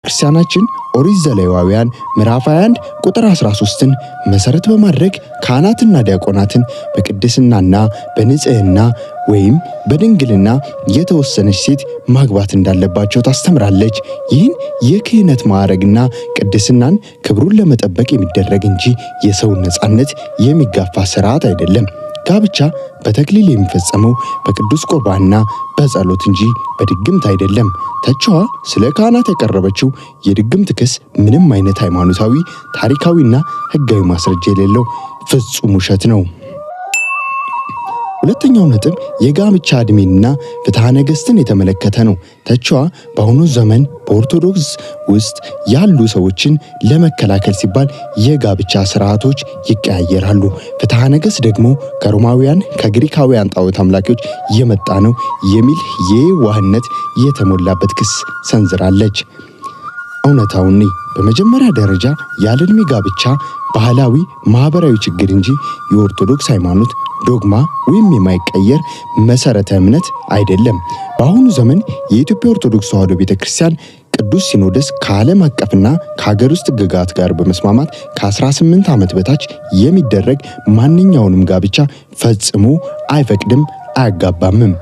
ክርስቲያናችን ኦሪት ዘሌዋውያን ምዕራፍ 21 ቁጥር 13ን መሰረት በማድረግ ካህናትና ዲያቆናትን በቅድስናና በንጽህና ወይም በድንግልና የተወሰነች ሴት ማግባት እንዳለባቸው ታስተምራለች። ይህን የክህነት ማዕረግና ቅድስናን ክብሩን ለመጠበቅ የሚደረግ እንጂ የሰውን ነጻነት የሚጋፋ ስርዓት አይደለም። ጋብቻ በተክሊል የሚፈጸመው በቅዱስ ቁርባንና በጸሎት እንጂ በድግምት አይደለም። ተቺዋ ስለ ካህናት ያቀረበችው የድግምት ክስ ምንም አይነት ሃይማኖታዊ፣ ታሪካዊና ሕጋዊ ማስረጃ የሌለው ፍጹም ውሸት ነው። ሁለተኛው ነጥብ የጋብቻ ዕድሜና ፍትሐ ነገሥትን የተመለከተ ነው። ተቺዋ በአሁኑ ዘመን በኦርቶዶክስ ውስጥ ያሉ ሰዎችን ለመከላከል ሲባል የጋብቻ ስርዓቶች ይቀያየራሉ። ፍትሐ ነገሥት ደግሞ ከሮማውያን ከግሪካውያን ጣዖት አምላኪዎች የመጣ ነው የሚል የዋህነት የተሞላበት ክስ ሰንዝራለች። እውነታውን በመጀመሪያ ደረጃ ያለ ዕድሜ ጋብቻ ባህላዊ ማህበራዊ ችግር እንጂ የኦርቶዶክስ ሃይማኖት ዶግማ ወይም የማይቀየር መሰረተ እምነት አይደለም። በአሁኑ ዘመን የኢትዮጵያ ኦርቶዶክስ ተዋሕዶ ቤተክርስቲያን ቅዱስ ሲኖዶስ ከዓለም አቀፍና ከሀገር ውስጥ ሕግጋት ጋር በመስማማት ከ18 ዓመት በታች የሚደረግ ማንኛውንም ጋብቻ ፈጽሞ አይፈቅድም፣ አያጋባምም።